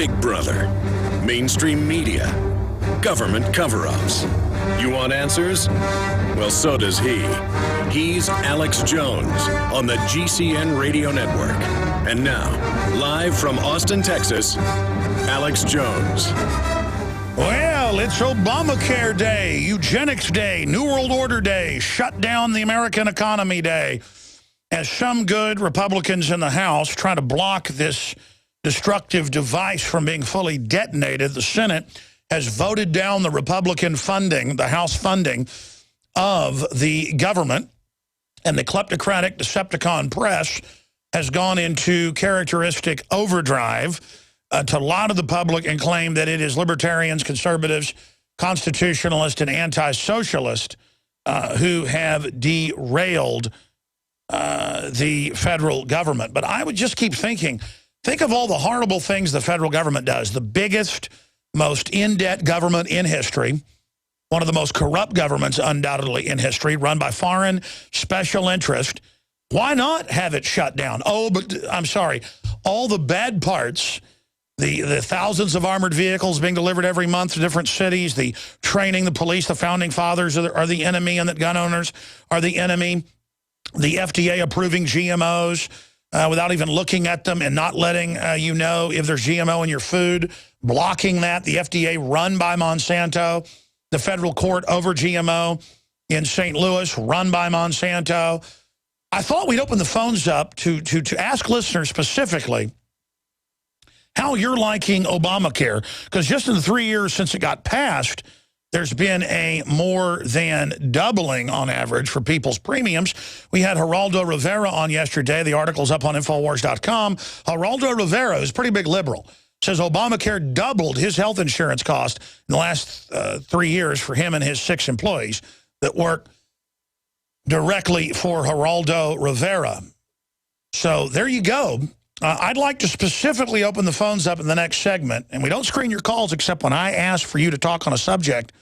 Big Brother, mainstream media, government cover-ups. You want answers? Well, so does he. He's Alex Jones on the GCN Radio Network. And now, live from Austin, Texas, Alex Jones. Well, it's Obamacare Day, Eugenics Day, New World Order Day, shut down the American economy day. As some good Republicans in the House try to block this destructive device from being fully detonated, the Senate has voted down the Republican funding, the House funding of the government, and the kleptocratic Decepticon press has gone into characteristic overdrive to lie to the public and claim that it is libertarians, conservatives, constitutionalists, and anti-socialists who have derailed the federal government. But I would just keep thinking, think of all the horrible things the federal government does. The biggest, most in-debt government in history, one of the most corrupt governments undoubtedly in history, run by foreign special interest. Why not have it shut down? Oh, but I'm sorry, all the bad parts, the thousands of armored vehicles being delivered every month to different cities, the training, the police, the founding fathers are the enemy, and that gun owners are the enemy, the FDA approving GMOs without even looking at them and not letting you know if there's GMO in your food, blocking that, the FDA run by Monsanto, the federal court over GMO in St. Louis run by Monsanto. I thought we'd open the phones up to ask listeners specifically how you're liking Obamacare, because just in the 3 years since it got passed, there's been a more than doubling on average for people's premiums. We had Geraldo Rivera on yesterday. The article's up on Infowars.com. Geraldo Rivera is a pretty big liberal. Says Obamacare doubled his health insurance cost in the last 3 years for him and his 6 employees that work directly for Geraldo Rivera. So there you go. I'd like to specifically open the phones up in the next segment, and we don't screen your calls except when I ask for you to talk on a subject.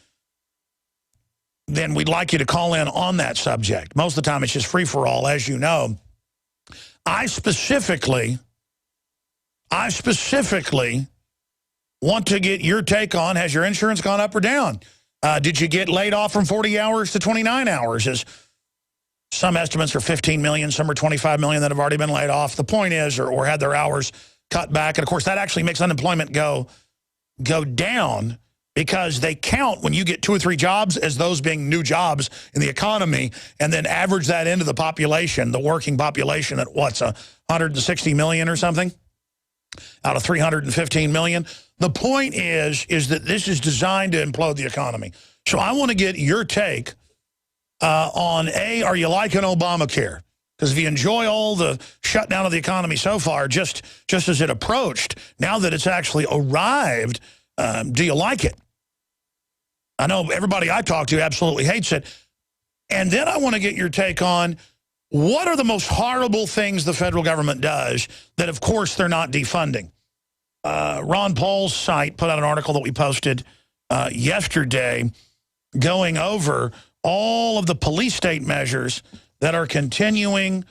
Then we'd like you to call in on that subject. Most of the time it's just free-for-all, as you know. I specifically want to get your take on, has your insurance gone up or down? Did you get laid off from 40 hours to 29 hours? Some estimates are 15 million, some are 25 million that have already been laid off. The point is, or had their hours cut back. And, of course, that actually makes unemployment go down because they count when you get 2 or 3 jobs as those being new jobs in the economy and then average that into the population, the working population at, what's, 160 million or something out of 315 million. The point is that this is designed to implode the economy. So I want to get your take on, A, are you liking Obamacare? Because if you enjoy all the shutdown of the economy so far, just as it approached, now that it's actually arrived, do you like it? I know everybody I talk to absolutely hates it. And then I want to get your take on what are the most horrible things the federal government does that, of course, they're not defunding. Ron Paul's site put out an article that we posted yesterday going over all of the police state measures that are continuing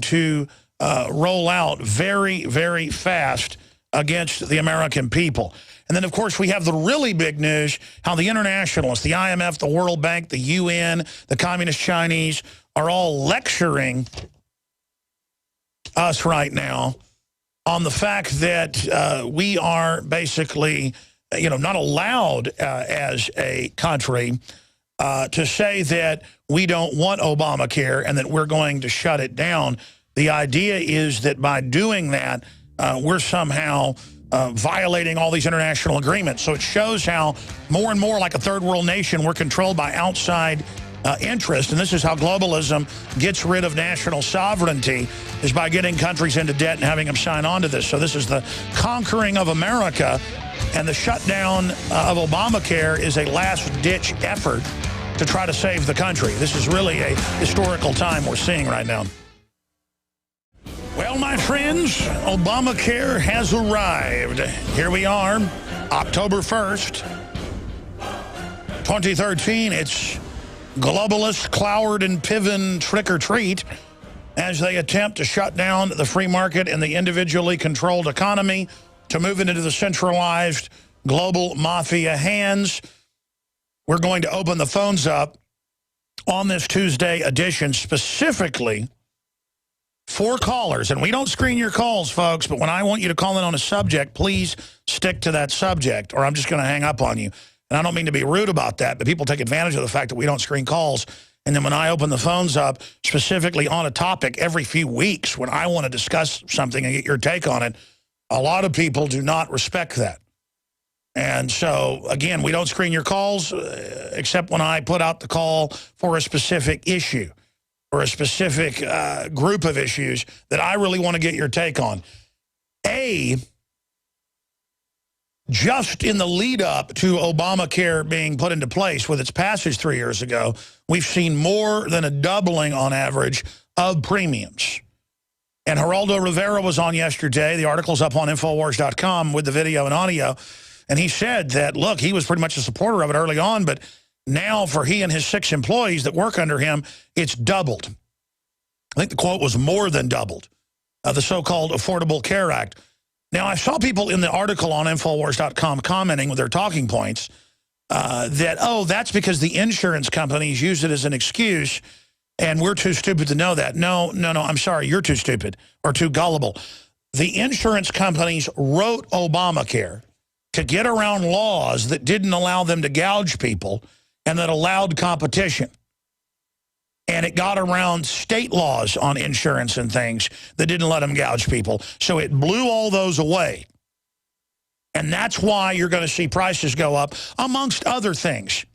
to roll out very, very fast against the American people. And then, of course, we have the really big news, how the internationalists, the IMF, the World Bank, the UN, the Communist Chinese are all lecturing us right now on the fact that we are basically, not allowed as a country to say that we don't want Obamacare and that we're going to shut it down. The idea is that by doing that, we're somehow violating all these international agreements. So it shows how more and more like a third world nation, we're controlled by outside interest. And this is how globalism gets rid of national sovereignty, is by getting countries into debt and having them sign on to this. So this is the conquering of America. And the shutdown of Obamacare is a last-ditch effort to try to save the country. This is really a historical time we're seeing right now. Well, my friends, Obamacare has arrived. Here we are, October 1st, 2013. It's globalist, Cloward, and Piven trick-or-treat as they attempt to shut down the free market and the individually controlled economy to move into the centralized global mafia hands. We're going to open the phones up on this Tuesday edition specifically for callers. And we don't screen your calls, folks, but when I want you to call in on a subject, please stick to that subject or I'm just going to hang up on you. And I don't mean to be rude about that, but people take advantage of the fact that we don't screen calls. And then when I open the phones up specifically on a topic every few weeks, when I want to discuss something and get your take on it, a lot of people do not respect that. And so, again, we don't screen your calls except when I put out the call for a specific issue or a specific group of issues that I really want to get your take on. Just in the lead up to Obamacare being put into place with its passage 3 years ago, we've seen more than a doubling on average of premiums. And Geraldo Rivera was on yesterday. The article's up on Infowars.com with the video and audio. And he said that, look, he was pretty much a supporter of it early on, but now for he and his 6 employees that work under him, it's doubled. I think the quote was more than doubled, the so-called Affordable Care Act. Now, I saw people in the article on Infowars.com commenting with their talking points that, oh, that's because the insurance companies use it as an excuse and we're too stupid to know that. No, I'm sorry, you're too stupid or too gullible. The insurance companies wrote Obamacare to get around laws that didn't allow them to gouge people and that allowed competition. And it got around state laws on insurance and things that didn't let them gouge people. So it blew all those away. And that's why you're going to see prices go up, amongst other things.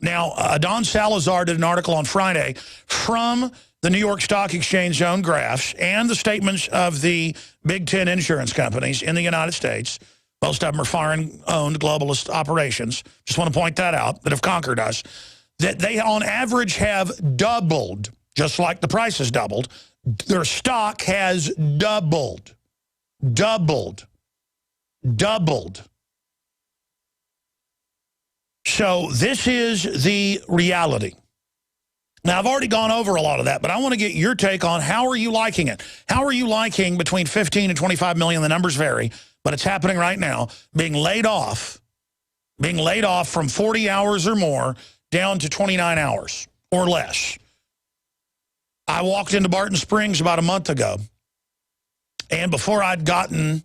Now, Don Salazar did an article on Friday from the New York Stock Exchange own graphs and the statements of the Big 10 insurance companies in the United States. Most of them are foreign-owned globalist operations. Just want to point that out, that have conquered us. That they, on average, have doubled, just like the price has doubled. Their stock has doubled. Doubled. So this is the reality. Now, I've already gone over a lot of that, but I want to get your take on how are you liking it? How are you liking between 15 and 25 million, the numbers vary, but it's happening right now, being laid off from 40 hours or more down to 29 hours or less. I walked into Barton Springs about a month ago, and before I'd gotten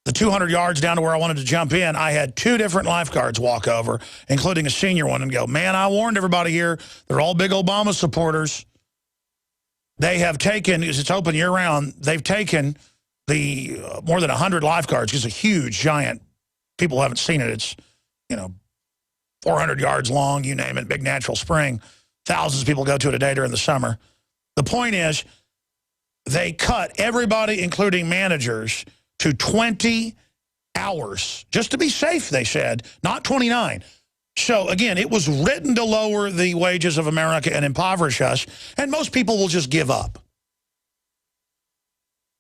the 200 yards down to where I wanted to jump in, I had 2 different lifeguards walk over, including a senior one, and go, man, I warned everybody here. They're all big Obama supporters. They have taken, because it's open year-round, they've taken the more than 100 lifeguards. It's a huge, giant, people haven't seen it. It's, 400 yards long, you name it, big natural spring. Thousands of people go to it a day during the summer. The point is, they cut everybody, including managers, to 20 hours. Just to be safe, they said, not 29. So, again, it was written to lower the wages of America and impoverish us, and most people will just give up.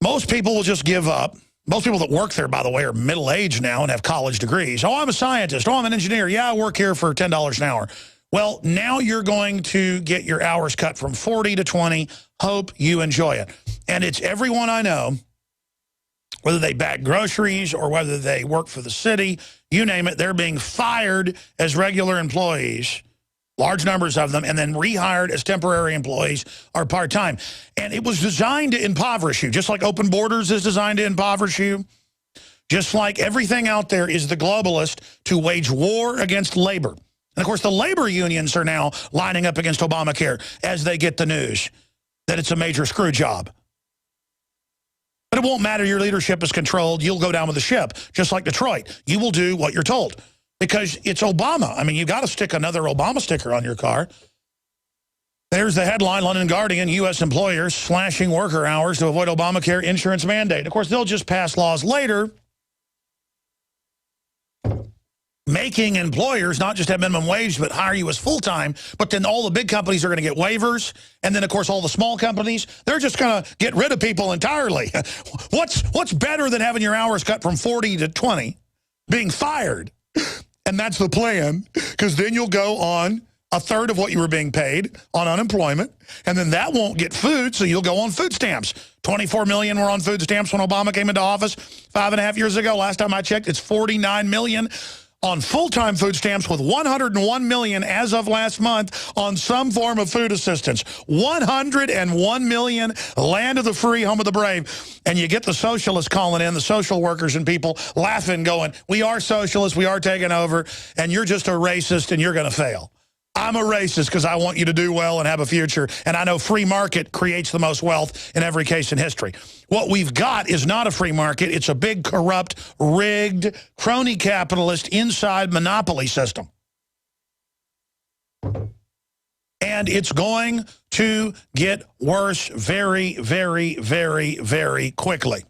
Most people will just give up. Most people that work there, by the way, are middle-aged now and have college degrees. Oh, I'm a scientist. Oh, I'm an engineer. Yeah, I work here for $10 an hour. Well, now you're going to get your hours cut from 40 to 20. Hope you enjoy it. And it's everyone I know, whether they bag groceries or whether they work for the city, you name it, they're being fired as regular employees, large numbers of them, and then rehired as temporary employees or part-time. And it was designed to impoverish you, just like open borders is designed to impoverish you. Just like everything out there is the globalist to wage war against labor. And, of course, the labor unions are now lining up against Obamacare as they get the news that it's a major screw job. But it won't matter. Your leadership is controlled. You'll go down with the ship, just like Detroit. You will do what you're told. Because it's Obama. I mean, you got to stick another Obama sticker on your car. There's the headline, London Guardian, U.S. employers slashing worker hours to avoid Obamacare insurance mandate. Of course, they'll just pass laws later making employers not just have minimum wage, but hire you as full-time. But then all the big companies are going to get waivers. And then, of course, all the small companies, they're just going to get rid of people entirely. What's better than having your hours cut from 40 to 20, being fired? And that's the plan, because then you'll go on a third of what you were being paid on unemployment, and then that won't get food, so you'll go on food stamps. 24 million were on food stamps when Obama came into office 5.5 years ago. Last time I checked, it's 49 million on full-time food stamps, with 101 million as of last month on some form of food assistance. 101 million, land of the free, home of the brave. And you get the socialists calling in, the social workers and people laughing, going, we are socialists, we are taking over, and you're just a racist and you're going to fail. I'm a racist because I want you to do well and have a future, and I know free market creates the most wealth in every case in history. What we've got is not a free market. It's a big, corrupt, rigged, crony capitalist inside monopoly system. And it's going to get worse very, very, very, very quickly.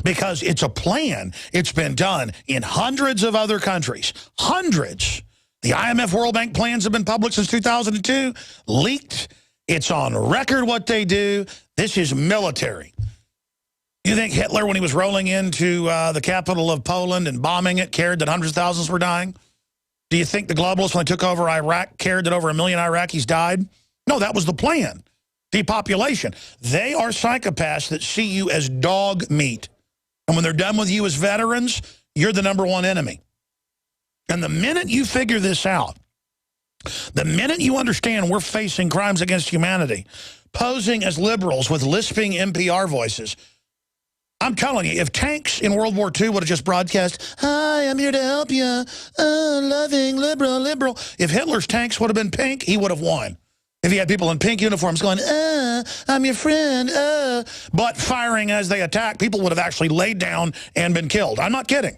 Because it's a plan. It's been done in hundreds of other countries. Hundreds. The IMF World Bank plans have been public since 2002, leaked. It's on record what they do. This is military. You think Hitler, when he was rolling into the capital of Poland and bombing it, cared that hundreds of thousands were dying? Do you think the globalists, when they took over Iraq, cared that over 1 million Iraqis died? No, that was the plan. Depopulation. They are psychopaths that see you as dog meat. And when they're done with you as veterans, you're the #1 enemy. And the minute you figure this out, the minute you understand we're facing crimes against humanity, posing as liberals with lisping NPR voices, I'm telling you, if tanks in World War II would have just broadcast, hi, I'm here to help you, loving, liberal, liberal. If Hitler's tanks would have been pink, he would have won. If he had people in pink uniforms going, I'm your friend, but firing as they attack, people would have actually laid down and been killed. I'm not kidding.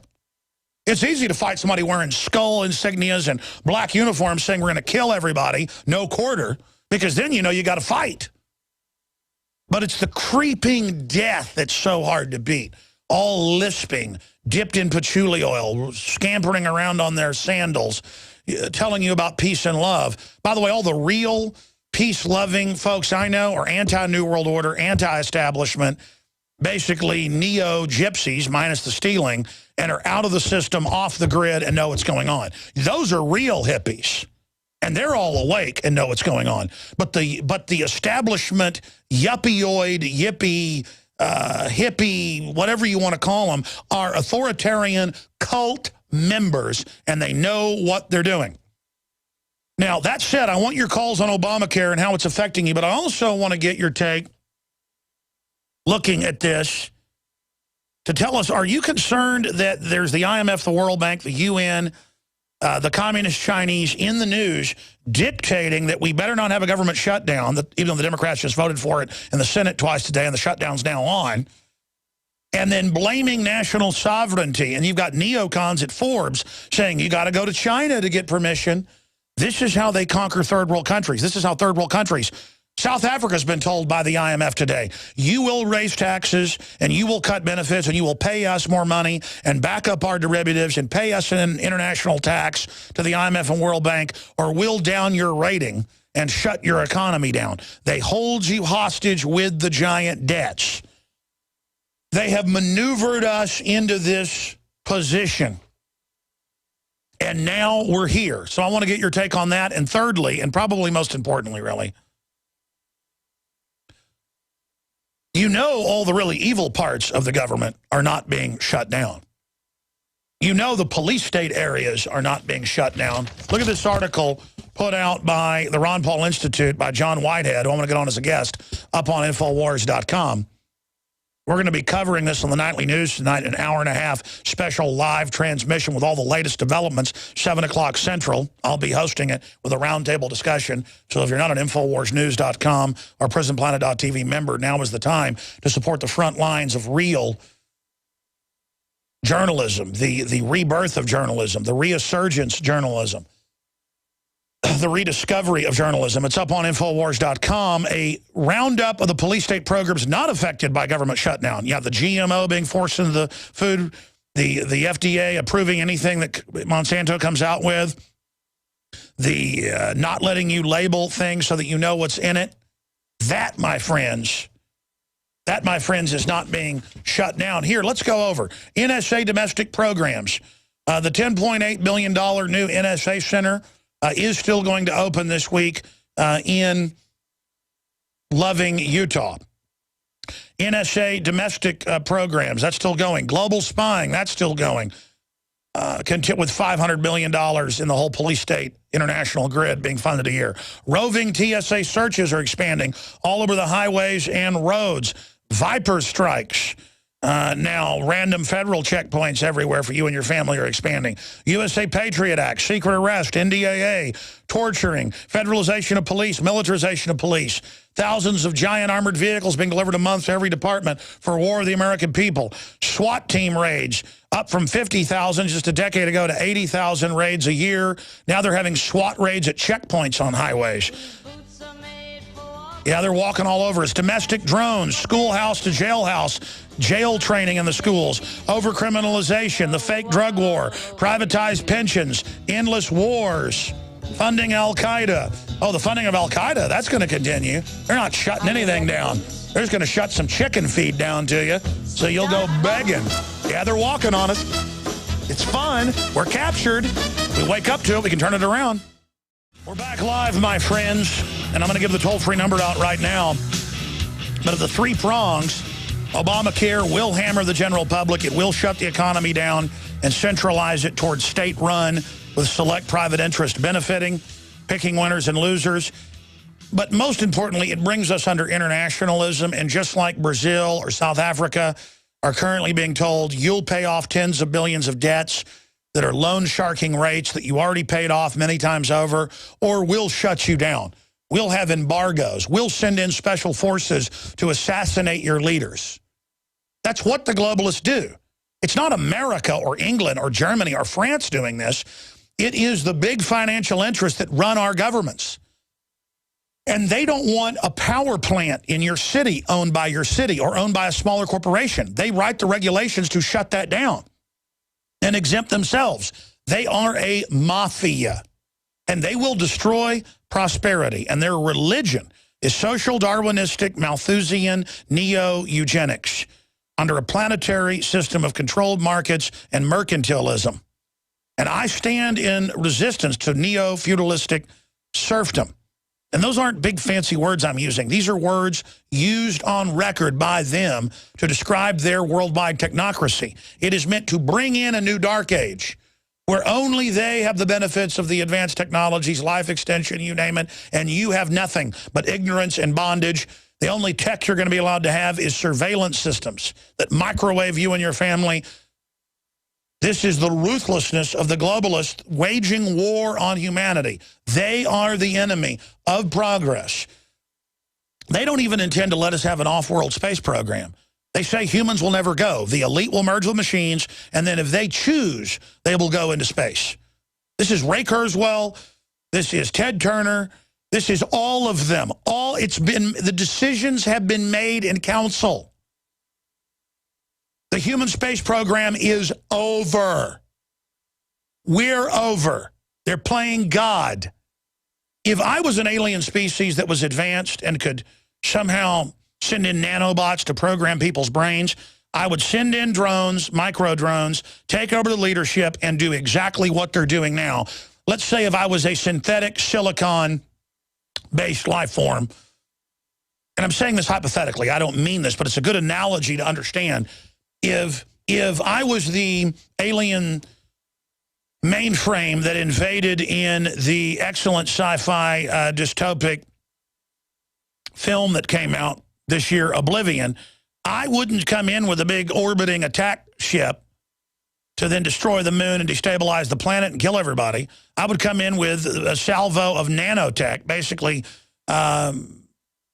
It's easy to fight somebody wearing skull insignias and black uniforms saying we're going to kill everybody, no quarter, because then you know you got to fight. But it's the creeping death that's so hard to beat. All lisping, dipped in patchouli oil, scampering around on their sandals, telling you about peace and love. By the way, all the real peace-loving folks I know are anti-New World Order, anti-establishment, basically neo-gypsies, minus the stealing, and are out of the system, off the grid, and know what's going on. Those are real hippies, and they're all awake and know what's going on. But the establishment, yuppieoid, yippie, hippie, whatever you want to call them, are authoritarian cult members, and they know what they're doing. Now, that said, I want your calls on Obamacare and how it's affecting you, but I also want to get your take looking at this to tell us, are you concerned that there's the IMF, the World Bank, the UN, the Communist Chinese in the news dictating that we better not have a government shutdown, that even though the Democrats just voted for it in the Senate twice today and the shutdown's now on, and then blaming national sovereignty? And you've got neocons at Forbes saying you got to go to China to get permission. This is how they conquer third world countries. This is how third world countries. South Africa's been told by the IMF today, you will raise taxes and you will cut benefits and you will pay us more money and back up our derivatives and pay us an international tax to the IMF and World Bank, or we'll down your rating and shut your economy down. They hold you hostage with the giant debts. They have maneuvered us into this position. And now we're here. So I want to get your take on that. And thirdly, and probably most importantly, really, you know all the really evil parts of the government are not being shut down. You know the police state areas are not being shut down. Look at this article put out by the Ron Paul Institute by John Whitehead, who I'm going to get on as a guest, up on Infowars.com. We're going to be covering this on the Nightly News tonight, an hour-and-a-half special live transmission with all the latest developments, 7 o'clock Central. I'll be hosting it with a roundtable discussion. So if you're not an InfoWarsNews.com or PrisonPlanet.tv member, now is the time to support the front lines of real journalism, the rebirth of journalism, the resurgence journalism, the rediscovery of journalism. It's up on Infowars.com, a roundup of the police state programs not affected by government shutdown. You have the GMO being forced into the food, the FDA approving anything that Monsanto comes out with, the not letting you label things so that you know what's in it. That, my friends, is not being shut down. Here, let's go over NSA domestic programs. The $10.8 billion new NSA center is still going to open this week in Loving, Utah. NSA domestic programs, that's still going. Global spying, that's still going. With $500 million in the whole police state international grid being funded a year. Roving TSA searches are expanding all over the highways and roads. Viper strikes. Now, random federal checkpoints everywhere for you and your family are expanding. USA Patriot Act, secret arrest, NDAA, torturing, federalization of police, militarization of police. Thousands of giant armored vehicles being delivered a month to every department for war of the American people. SWAT team raids, up from 50,000 just a decade ago to 80,000 raids a year. Now they're having SWAT raids at checkpoints on highways. Yeah, they're walking all over us. Domestic drones, schoolhouse to jailhouse, jail training in the schools, overcriminalization, the fake drug war, privatized pensions, endless wars, funding Al-Qaeda. Oh, the funding of Al-Qaeda, that's going to continue. They're not shutting anything down. They're just going to shut some chicken feed down to you, so you'll go begging. Yeah, they're walking on us. It's fun. We're captured. We wake up to it. We can turn it around. We're back live, my friends, and I'm going to give the toll-free number out right now. But of the three prongs, Obamacare will hammer the general public. It will shut the economy down and centralize it towards state-run with select private interest benefiting, picking winners and losers. But most importantly, it brings us under internationalism, and just like Brazil or South Africa are currently being told, you'll pay off tens of billions of debts that are loan sharking rates that you already paid off many times over, or we'll shut you down. We'll have embargoes. We'll send in special forces to assassinate your leaders. That's what the globalists do. It's not America or England or Germany or France doing this. It is the big financial interests that run our governments. And they don't want a power plant in your city owned by your city or owned by a smaller corporation. They write the regulations to shut that down and exempt themselves. They are a mafia, and they will destroy prosperity. And their religion is social Darwinistic, Malthusian, neo-eugenics under a planetary system of controlled markets and mercantilism. And I stand in resistance to neo-feudalistic serfdom. And those aren't big fancy words I'm using. These are words used on record by them to describe their worldwide technocracy. It is meant to bring in a new dark age where only they have the benefits of the advanced technologies, life extension, you name it, and you have nothing but ignorance and bondage. The only tech you're going to be allowed to have is surveillance systems that microwave you and your family. This is the ruthlessness of the globalists waging war on humanity. They are the enemy of progress. They don't even intend to let us have an off-world space program. They say humans will never go. The elite will merge with machines, and then if they choose, they will go into space. This is Ray Kurzweil. This is Ted Turner. This is all of them. The decisions have been made in council. The human space program is over. We're over. They're playing God. If I was an alien species that was advanced and could somehow send in nanobots to program people's brains, I would send in drones, micro-drones, take over the leadership, and do exactly what they're doing now. Let's say if I was a synthetic silicon-based life form, and I'm saying this hypothetically, I don't mean this, but it's a good analogy to understand. If I was the alien mainframe that invaded in the excellent sci-fi dystopic film that came out this year, Oblivion, I wouldn't come in with a big orbiting attack ship to then destroy the moon and destabilize the planet and kill everybody. I would come in with a salvo of nanotech, basically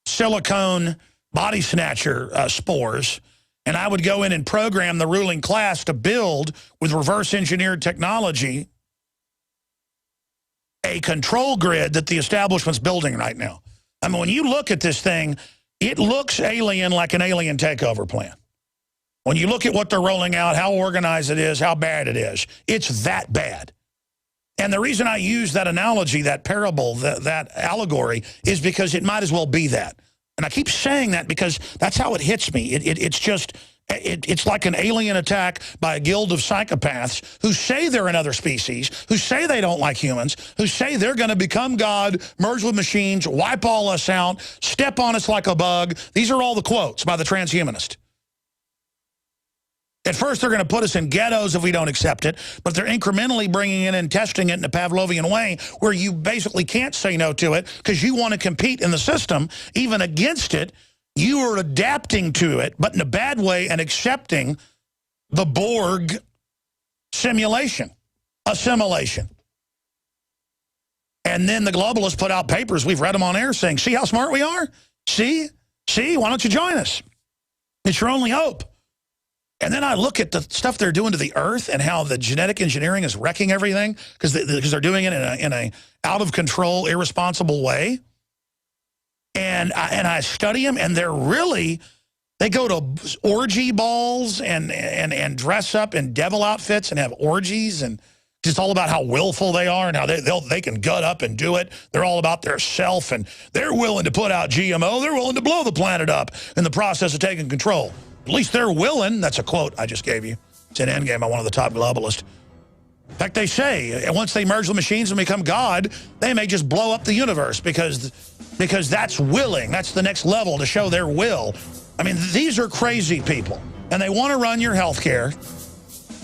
silicone body snatcher spores, and I would go in and program the ruling class to build, with reverse engineered technology, a control grid that the establishment's building right now. I mean, when you look at this thing, it looks alien, like an alien takeover plan. When you look at what they're rolling out, how organized it is, how bad it is, it's that bad. And the reason I use that analogy, that parable, that allegory, is because it might as well be that. And I keep saying that because that's how it hits me. It's just It's like an alien attack by a guild of psychopaths who say they're another species, who say they don't like humans, who say they're going to become God, merge with machines, wipe all us out, step on us like a bug. These are all the quotes by the transhumanist. At first, they're going to put us in ghettos if we don't accept it, but they're incrementally bringing it and testing it in a Pavlovian way where you basically can't say no to it because you want to compete in the system, even against it. You are adapting to it, but in a bad way, and accepting the Borg assimilation. And then the globalists put out papers, we've read them on air, saying, see how smart we are? See, why don't you join us? It's your only hope. And then I look at the stuff they're doing to the Earth and how the genetic engineering is wrecking everything because they're doing it in a out-of-control, irresponsible way. And I study them, and they go to orgy balls and dress up in devil outfits and have orgies, and just all about how willful they are and how they can gut up and do it. They're all about their self, and they're willing to put out GMO. They're willing to blow the planet up in the process of taking control. At least they're willing. That's a quote I just gave you. It's an Endgame by one of the top globalists. In fact, they say once they merge the machines and become God, they may just blow up the universe because that's willing. That's the next level to show their will. I mean, these are crazy people, and they want to run your health care.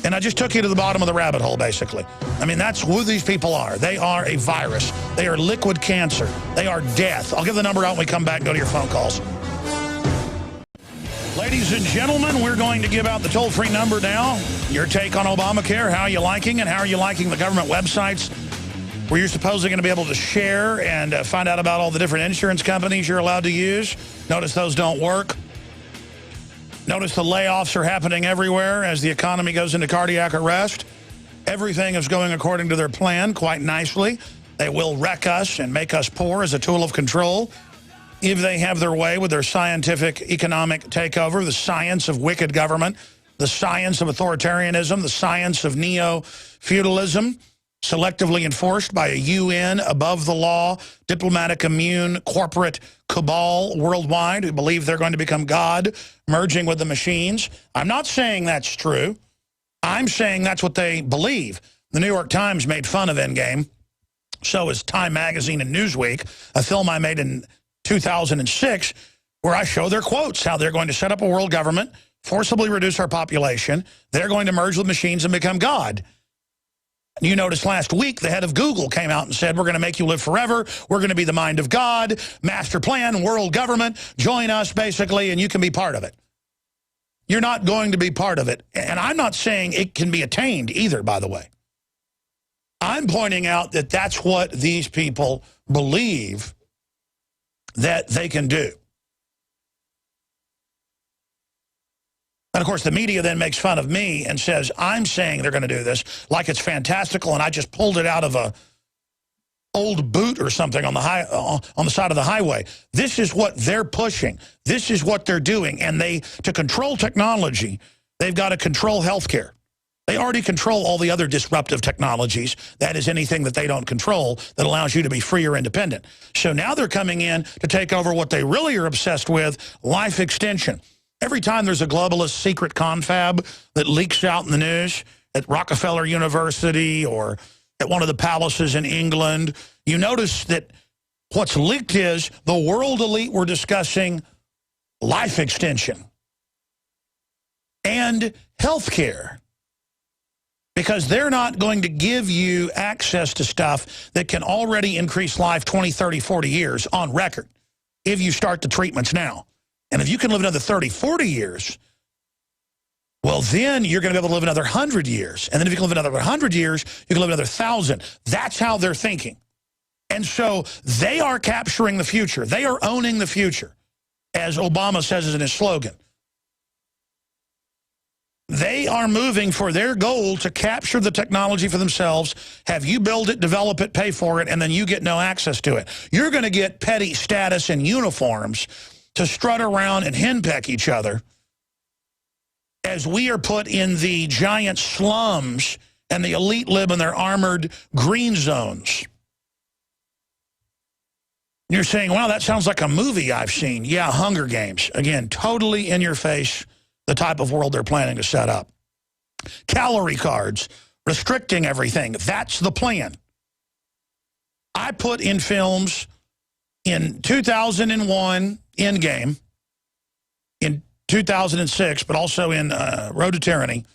And I just took you to the bottom of the rabbit hole, basically. I mean, that's who these people are. They are a virus. They are liquid cancer. They are death. I'll give the number out when we come back and go to your phone calls. Ladies and gentlemen, we're going to give out the toll-free number now. Your take on Obamacare, how are you liking it? How are you liking the government websites where you're supposedly going to be able to share and find out about all the different insurance companies you're allowed to use? Notice those don't work. Notice the layoffs are happening everywhere as the economy goes into cardiac arrest. Everything is going according to their plan quite nicely. They will wreck us and make us poor as a tool of control if they have their way with their scientific economic takeover, the science of wicked government, the science of authoritarianism, the science of neo-feudalism, selectively enforced by a UN above-the-law, diplomatic immune, corporate cabal worldwide who believe they're going to become God, merging with the machines. I'm not saying that's true. I'm saying that's what they believe. The New York Times made fun of Endgame. So is Time Magazine and Newsweek, a film I made in 2006, where I show their quotes, how they're going to set up a world government, forcibly reduce our population. They're going to merge with machines and become God. And you noticed last week, the head of Google came out and said, we're going to make you live forever. We're going to be the mind of God, master plan, world government. Join us, basically, and you can be part of it. You're not going to be part of it. And I'm not saying it can be attained either, by the way. I'm pointing out that that's what these people believe that they can do. And, of course, the media then makes fun of me and says, I'm saying they're going to do this like it's fantastical, and I just pulled it out of a old boot or something on the side of the highway. This is what they're pushing. This is what they're doing. And to control technology, they've got to control healthcare. They already control all the other disruptive technologies. That is anything that they don't control that allows you to be free or independent. So now they're coming in to take over what they really are obsessed with, life extension. Every time there's a globalist secret confab that leaks out in the news at Rockefeller University or at one of the palaces in England, you notice that what's leaked is the world elite were discussing life extension and health care. Because they're not going to give you access to stuff that can already increase life 20, 30, 40 years on record if you start the treatments now. And if you can live another 30, 40 years, well, then you're going to be able to live another 100 years. And then if you can live another 100 years, you can live another 1,000. That's how they're thinking. And so they are capturing the future. They are owning the future, as Obama says in his slogan. They are moving for their goal to capture the technology for themselves, have you build it, develop it, pay for it, and then you get no access to it. You're going to get petty status and uniforms to strut around and henpeck each other as we are put in the giant slums and the elite live in their armored green zones. You're saying, wow, that sounds like a movie I've seen. Yeah, Hunger Games. Again, totally in your face. the type of world they're planning to set up. Calorie cards, restricting everything. That's the plan. I put in films in 2001, Endgame, in 2006, but also in Road to Tyranny.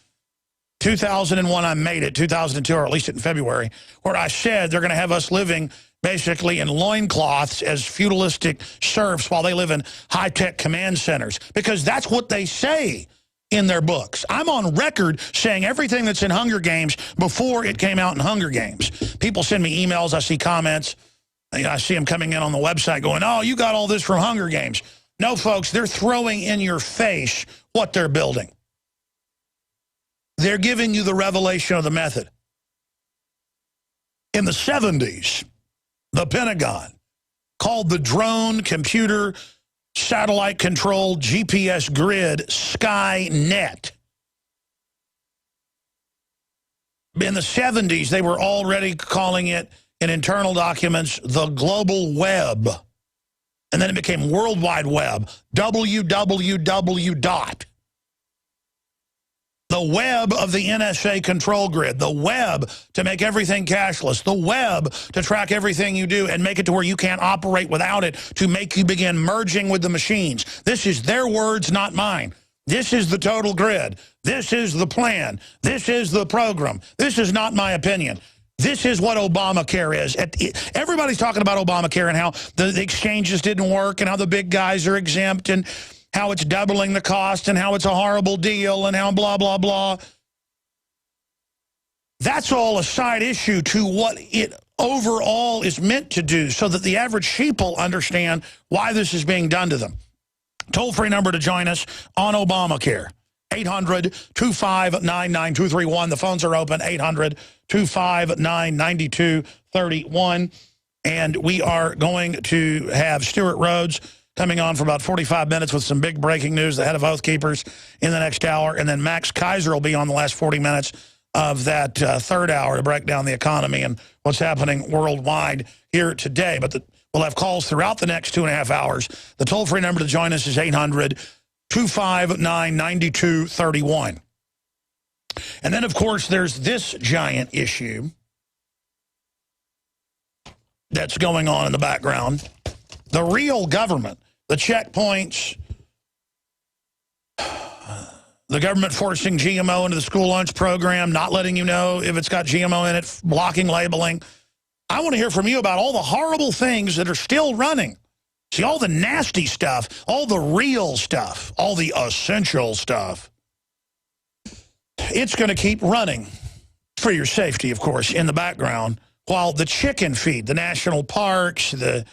2001, I made it. 2002, or at least in February, where I said they're going to have us living basically in loincloths as feudalistic serfs while they live in high-tech command centers. Because that's what they say in their books. I'm on record saying everything that's in Hunger Games before it came out in Hunger Games. People send me emails. I see comments. I see them coming in on the website going, oh, you got all this from Hunger Games. No, folks, they're throwing in your face what they're building. They're giving you the revelation of the method. In the 70s, the Pentagon called the drone, computer, satellite-controlled GPS grid Skynet. In the 70s, they were already calling it, in internal documents, the global web. And then it became World Wide Web, www. The web of the NSA control grid, the web to make everything cashless, the web to track everything you do and make it to where you can't operate without it, to make you begin merging with the machines. This is their words, not mine. This is the total grid. This is the plan. This is the program. This is not my opinion. This is what Obamacare is. Everybody's talking about Obamacare and how the exchanges didn't work and how the big guys are exempt and how it's doubling the cost and how it's a horrible deal and how blah, blah, blah. That's all a side issue to what it overall is meant to do so that the average sheeple understand why this is being done to them. Toll-free number to join us on Obamacare, 800-259-9231. The phones are open, 800-259-9231. And we are going to have Stewart Rhodes coming on for about 45 minutes with some big breaking news, the head of Oath Keepers, in the next hour. And then Max Kaiser will be on the last 40 minutes of that third hour to break down the economy and what's happening worldwide here today. But we'll have calls throughout the next 2.5 hours. The toll-free number to join us is 800-259-9231. And then, of course, there's this giant issue that's going on in the background. The real government, the checkpoints, the government forcing GMO into the school lunch program, not letting you know if it's got GMO in it, blocking labeling. I want to hear from you about all the horrible things that are still running. See, all the nasty stuff, all the real stuff, all the essential stuff. It's going to keep running for your safety, of course, in the background, while the chicken feed, the national parks, the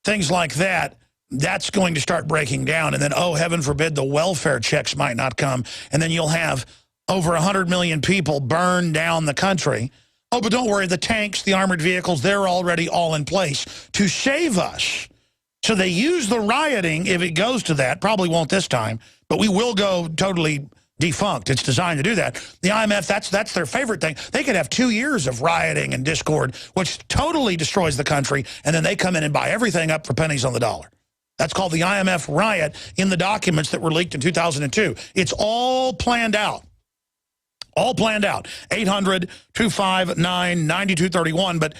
things like that, that's going to start breaking down. And then, oh, heaven forbid, the welfare checks might not come. And then you'll have over 100 million people burn down the country. Oh, but don't worry, the tanks, the armored vehicles, they're already all in place to save us. So they use the rioting, if it goes to that, probably won't this time, but we will go totally defunct. It's designed to do that. The IMF, that's their favorite thing. They could have 2 years of rioting and discord, which totally destroys the country, and then they come in and buy everything up for pennies on the dollar. That's called the IMF riot in the documents that were leaked in 2002. It's all planned out. All planned out. 800-259-9231. But,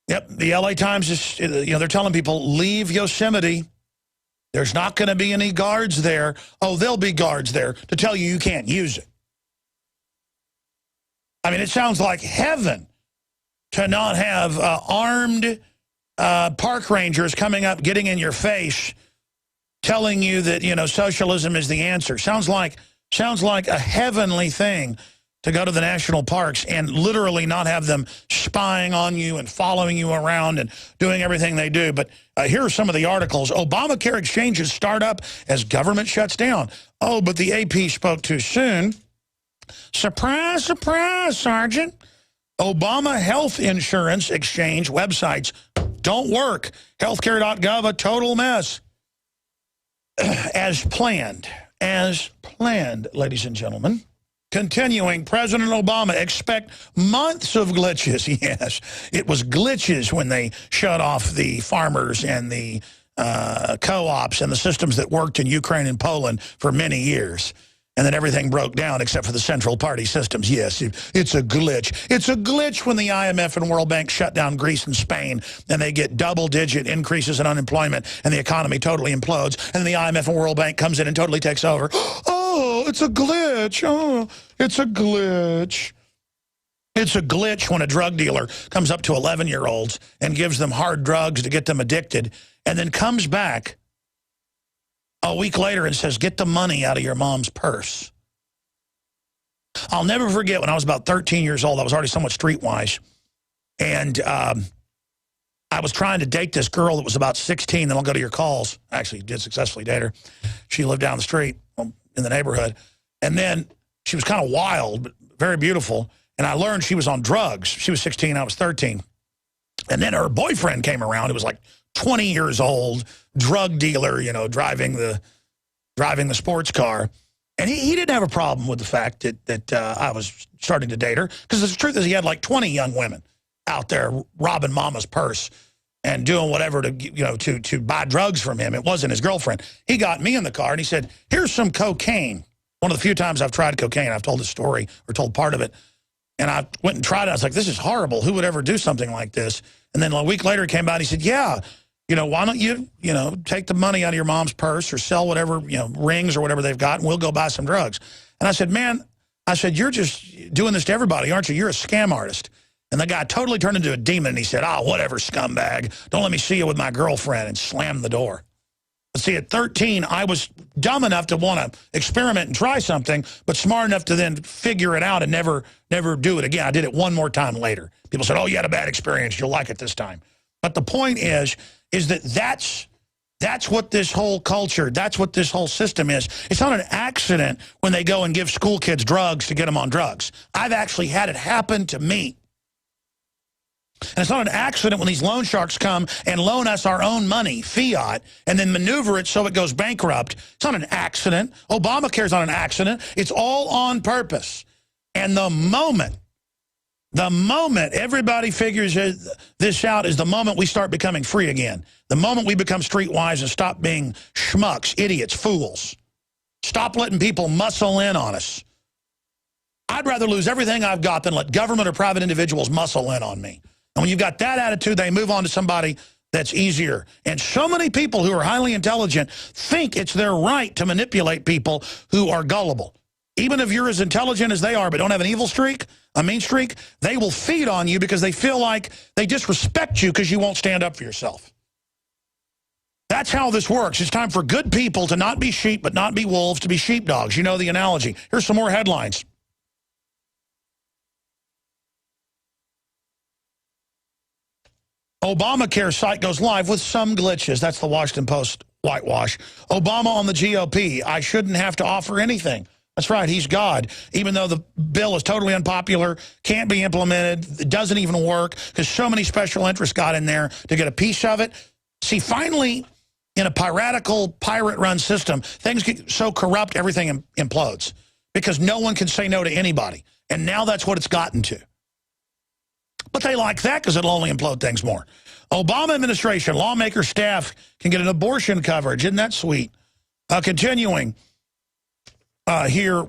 yep, the LA Times is, they're telling people, leave Yosemite. There's not going to be any guards there. Oh, there'll be guards there to tell you you can't use it. I mean, it sounds like heaven to not have armed park rangers coming up, getting in your face, telling you that, socialism is the answer. Sounds like a heavenly thing to go to the national parks and literally not have them spying on you and following you around and doing everything they do. But here are some of the articles. Obamacare exchanges start up as government shuts down. Oh, but the AP spoke too soon. Surprise, surprise, Sergeant. Obama health insurance exchange websites don't work. Healthcare.gov, a total mess. As planned, ladies and gentlemen. Continuing, President Obama, expect months of glitches. Yes, it was glitches when they shut off the farmers and the co-ops and the systems that worked in Ukraine and Poland for many years. And then everything broke down except for the central party systems. Yes, it's a glitch. It's a glitch when the IMF and World Bank shut down Greece and Spain and they get double-digit increases in unemployment and the economy totally implodes. And the IMF and World Bank comes in and totally takes over. Oh, it's a glitch. Oh, it's a glitch. It's a glitch when a drug dealer comes up to 11-year-olds and gives them hard drugs to get them addicted and then comes back a week later and says, get the money out of your mom's purse. I'll never forget when I was about 13 years old. I was already somewhat streetwise. And I was trying to date this girl that was about 16. Then I'll go to your calls. Actually, did successfully date her. She lived down the street in the neighborhood. And then she was kind of wild, but very beautiful. And I learned she was on drugs. She was 16, I was 13. And then her boyfriend came around. It was like 20 years old, drug dealer, you know, driving the sports car. And he didn't have a problem with the fact that I was starting to date her. Because the truth is he had like 20 young women out there robbing mama's purse and doing whatever to, you know, to buy drugs from him. It wasn't his girlfriend. He got me in the car and he said, here's some cocaine. One of the few times I've tried cocaine, I've told the story or told part of it. And I went and tried it. I was like, this is horrible. Who would ever do something like this? And then a week later he came by and he said, yeah, you know, why don't you, you know, take the money out of your mom's purse or sell whatever, you know, rings or whatever they've got and we'll go buy some drugs. And I said, man, I said, you're just doing this to everybody, aren't you? You're a scam artist. And the guy totally turned into a demon and he said, oh, whatever, scumbag. Don't let me see you with my girlfriend, and slammed the door. But see, at 13, I was dumb enough to want to experiment and try something, but smart enough to then figure it out and never do it again. I did it one more time later. People said, oh, you had a bad experience. You'll like it this time. But the point is that that's what this whole culture, that's what this whole system is. It's not an accident when they go and give school kids drugs to get them on drugs. I've actually had it happen to me. And it's not an accident when these loan sharks come and loan us our own money, fiat, and then maneuver it so it goes bankrupt. It's not an accident. Obamacare's not an accident. It's all on purpose. And the moment everybody figures this out is the moment we start becoming free again. The moment we become streetwise and stop being schmucks, idiots, fools. Stop letting people muscle in on us. I'd rather lose everything I've got than let government or private individuals muscle in on me. And when you've got that attitude, they move on to somebody that's easier. And so many people who are highly intelligent think it's their right to manipulate people who are gullible. Even if you're as intelligent as they are but don't have an evil streak, a mean streak, they will feed on you because they feel like they disrespect you because you won't stand up for yourself. That's how this works. It's time for good people to not be sheep but not be wolves, to be sheepdogs. You know the analogy. Here's some more headlines. Obamacare site goes live with some glitches. That's the Washington Post whitewash. Obama on the GOP. I shouldn't have to offer anything. That's right, he's God. Even though the bill is totally unpopular, can't be implemented, it doesn't even work, because so many special interests got in there to get a piece of it. See, finally, in a piratical, pirate-run system, things get so corrupt, everything implodes, because no one can say no to anybody. And now that's what it's gotten to. But they like that because it'll only implode things more. Obama administration, lawmaker staff can get an abortion coverage. Isn't that sweet? Continuing here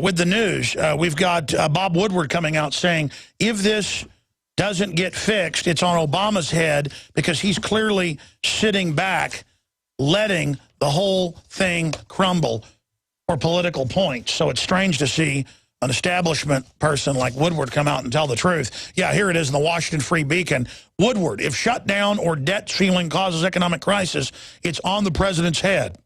with the news, we've got Bob Woodward coming out saying, if this doesn't get fixed, it's on Obama's head because he's clearly sitting back, letting the whole thing crumble for political points. So it's strange to see an establishment person like Woodward come out and tell the truth. Yeah, here it is in the Washington Free Beacon. Woodward, if shutdown or debt ceiling causes economic crisis, it's on the president's head.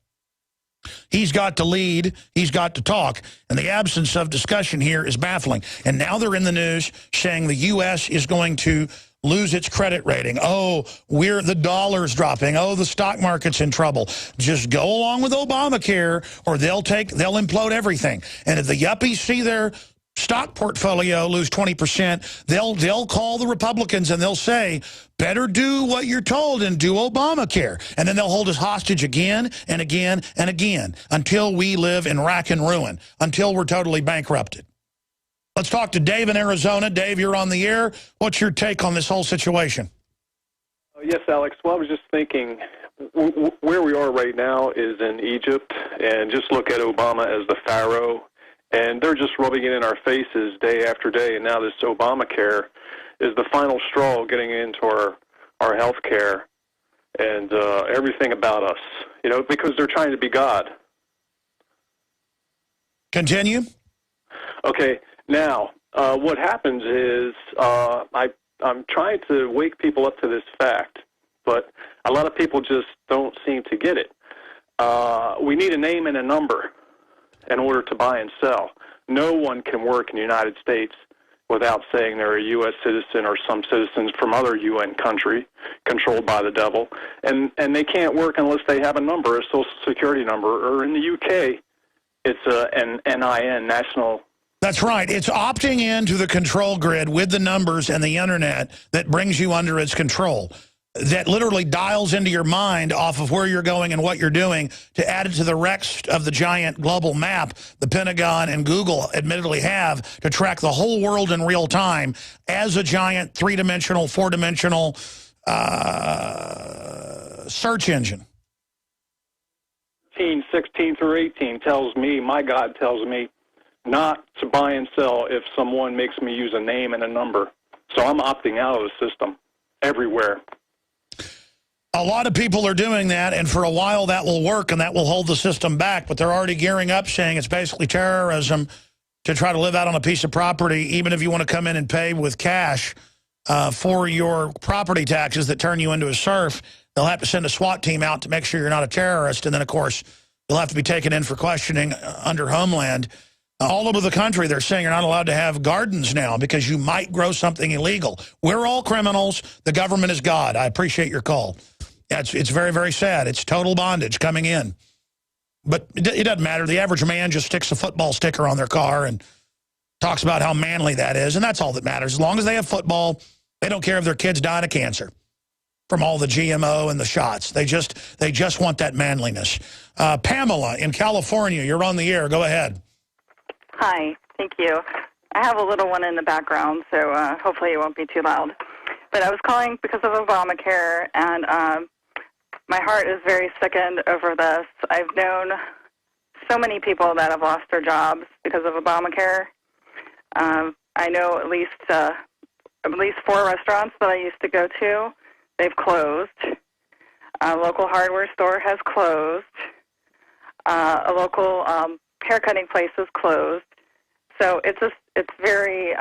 He's got to lead. He's got to talk. And the absence of discussion here is baffling. And now they're in the news saying the U.S. is going to lose its credit rating. Oh, the dollar's dropping. Oh, the stock market's in trouble. Just go along with Obamacare or they'll implode everything. And if the yuppies see their stock portfolio lose 20%, they'll call the Republicans and they'll say, better do what you're told and do Obamacare. And then they'll hold us hostage again and again and again until we live in rack and ruin, until we're totally bankrupted. Let's talk to Dave in Arizona. Dave, you're on the air. What's your take on this whole situation? Yes, Alex. Well, I was just thinking, where we are right now is in Egypt, and just look at Obama as the pharaoh, and they're just rubbing it in our faces day after day, and now this Obamacare is the final straw getting into our health care and everything about us, you know, because they're trying to be God. Continue. Okay, now, what happens is I'm trying to wake people up to this fact, but a lot of people just don't seem to get it. We need a name and a number in order to buy and sell. No one can work in the United States without saying they're a U.S. citizen or some citizens from other UN country controlled by the devil, and they can't work unless they have a number, a Social Security number, or in the UK, it's an NIN, National. That's right. It's opting into the control grid with the numbers and the internet that brings you under its control, that literally dials into your mind off of where you're going and what you're doing to add it to the rest of the giant global map the Pentagon and Google admittedly have to track the whole world in real time as a giant three-dimensional, four-dimensional search engine. 16 through 18 tells me, my God tells me, not to buy and sell if someone makes me use a name and a number. So I'm opting out of the system everywhere. A lot of people are doing that, and for a while that will work and that will hold the system back, but they're already gearing up saying it's basically terrorism to try to live out on a piece of property, even if you want to come in and pay with cash for your property taxes that turn you into a serf. They'll have to send a SWAT team out to make sure you're not a terrorist, and then, of course, you'll have to be taken in for questioning under Homeland. All over the country, they're saying you're not allowed to have gardens now because you might grow something illegal. We're all criminals. The government is God. I appreciate your call. It's very, very sad. It's total bondage coming in. But it doesn't matter. The average man just sticks a football sticker on their car and talks about how manly that is, and that's all that matters. As long as they have football, they don't care if their kids die of cancer from all the GMO and the shots. They just want that manliness. Pamela in California, you're on the air. Go ahead. Hi, thank you. I have a little one in the background, so hopefully it won't be too loud. But I was calling because of Obamacare, and my heart is very sickened over this. I've known so many people that have lost their jobs because of Obamacare. I know at least 4 restaurants that I used to go to. They've closed. A local hardware store has closed. A local haircutting place is closed. So it's a very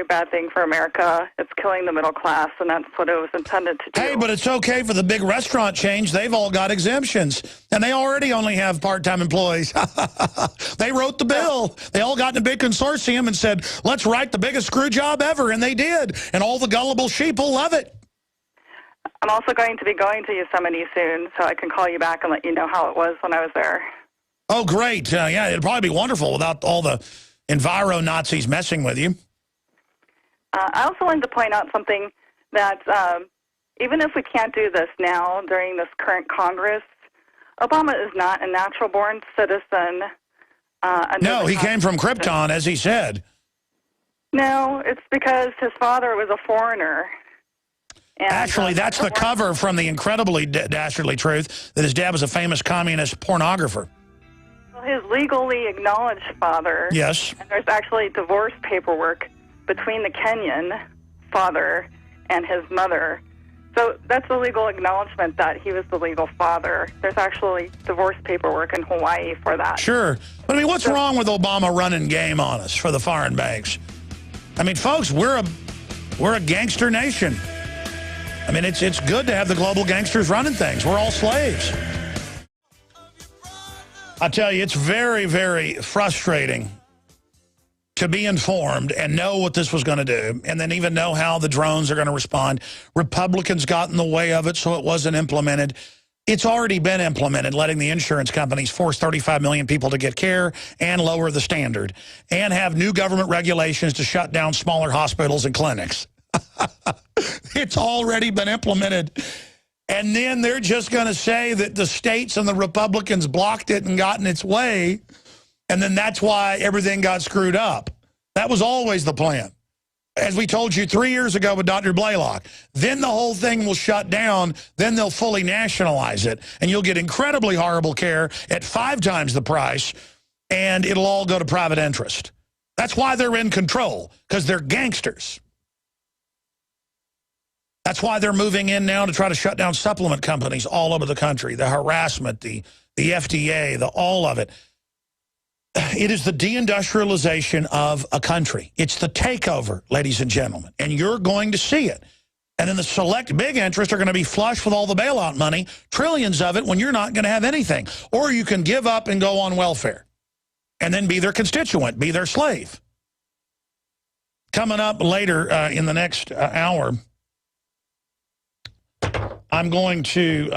bad thing for America. It's killing the middle class, and that's what it was intended to do. Hey, but it's okay for the big restaurant chains. They've all got exemptions, and they already only have part-time employees. They wrote the bill. They all got in a big consortium and said, let's write the biggest screw job ever, and they did. And all the gullible sheep will love it. I'm also going to be going to Yosemite soon, so I can call you back and let you know how it was when I was there. Oh, great. Yeah, it'd probably be wonderful without all the enviro-Nazis messing with you. I also wanted to point out something that even if we can't do this now during this current Congress, Obama is not a natural-born citizen. No, he came from Krypton, as he said. No, it's because his father was a foreigner. And, actually, that's the cover from the incredibly dastardly truth that his dad was a famous communist pornographer. His legally acknowledged father. Yes. And there's actually divorce paperwork between the Kenyan father and his mother. So that's a legal acknowledgement that he was the legal father. There's actually divorce paperwork in Hawaii for that. Sure. But I mean, what's wrong with Obama running game on us for the foreign banks? I mean, folks, we're a gangster nation. I mean, it's good to have the global gangsters running things. We're all slaves. I tell you, it's very, very frustrating to be informed and know what this was going to do, and then even know how the drones are going to respond. Republicans got in the way of it, so it wasn't implemented. It's already been implemented, letting the insurance companies force 35 million people to get care and lower the standard, and have new government regulations to shut down smaller hospitals and clinics. It's already been implemented. And then they're just going to say that the states and the Republicans blocked it and got in its way, and then that's why everything got screwed up. That was always the plan. as we told you 3 years ago with Dr. Blaylock. Then the whole thing will shut down. Then they'll fully nationalize it. And you'll get incredibly horrible care at 5 times the price. And it'll all go to private interest. That's why they're in control, because they're gangsters. That's why they're moving in now to try to shut down supplement companies all over the country. The harassment, the FDA, all of it. It is the deindustrialization of a country. It's the takeover, ladies and gentlemen. And you're going to see it. And then the select big interests are going to be flush with all the bailout money, trillions of it, when you're not going to have anything. Or you can give up and go on welfare and then be their constituent, be their slave. Coming up later in the next hour, I'm going to,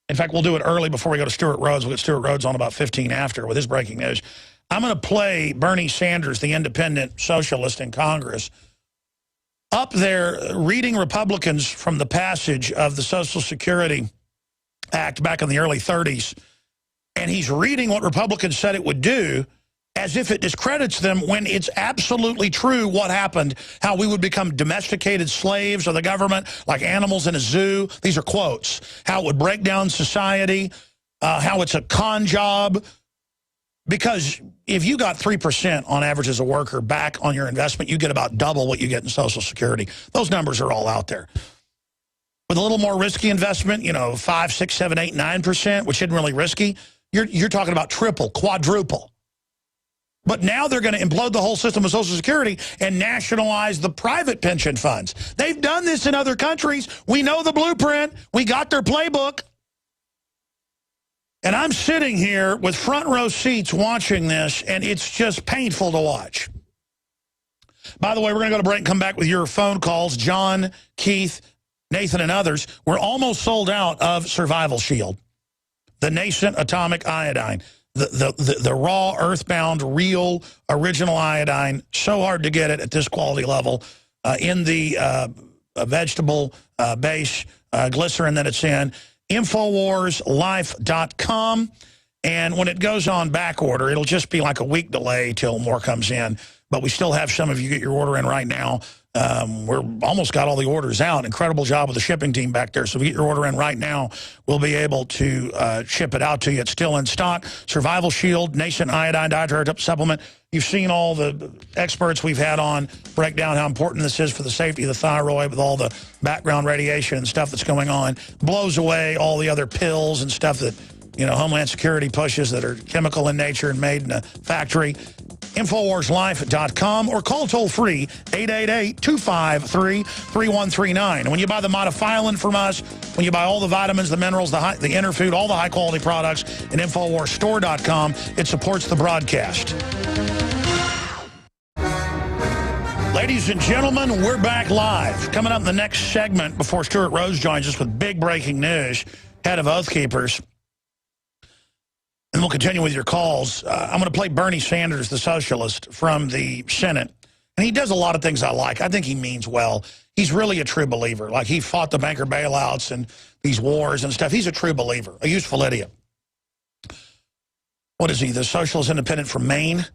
in fact, we'll do it early before we go to Stuart Rhodes. We'll get Stuart Rhodes on about 15 after with his breaking news. I'm going to play Bernie Sanders, the independent socialist in Congress, up there reading Republicans from the passage of the Social Security Act back in the early 30s. And he's reading what Republicans said it would do as if it discredits them when it's absolutely true what happened, how we would become domesticated slaves of the government, like animals in a zoo. These are quotes. How it would break down society, how it's a con job. Because if you got 3% on average as a worker back on your investment, you get about double what you get in Social Security. Those numbers are all out there. With a little more risky investment, you know, 5, 6, 7, 8, 9%, which isn't really risky, you're talking about triple, quadruple. But now they're going to implode the whole system of Social Security and nationalize the private pension funds. They've done this in other countries. We know the blueprint. We got their playbook. And I'm sitting here with front row seats watching this, and it's just painful to watch. By the way, we're going to go to break and come back with your phone calls. John, Keith, Nathan, and others. We're almost sold out of Survival Shield, the nascent atomic iodine. The raw, earthbound, real, original iodine, so hard to get it at this quality level in the vegetable base glycerin that it's in. InfoWarsLife.com. And when it goes on back order, it'll just be like a week delay till more comes in. But we still have some of you get your order in right now. We're almost got all the orders out. Incredible job with the shipping team back there. So if you get your order in right now, we'll be able to ship it out to you. It's still in stock. Survival Shield, Nascent Iodine Dietary Supplement. You've seen all the experts we've had on break down how important this is for the safety of the thyroid with all the background radiation and stuff that's going on. Blows away all the other pills and stuff that, you know, Homeland Security pushes that are chemical in nature and made in a factory. InfoWarsLife.com or call toll-free 888-253-3139. And when you buy the Modifilin from us, when you buy all the vitamins, the minerals, the Interfood, all the high-quality products at InfoWarsStore.com, it supports the broadcast. Ladies and gentlemen, we're back live. Coming up in the next segment before Stuart Rhodes joins us with big breaking news, head of Oath Keepers. And we'll continue with your calls. I'm going to play Bernie Sanders, the socialist, from the Senate. And he does a lot of things I like. I think he means well. He's really a true believer. Like, he fought the banker bailouts and these wars and stuff. He's a true believer, a useful idiot. What is he, the socialist independent from Maine?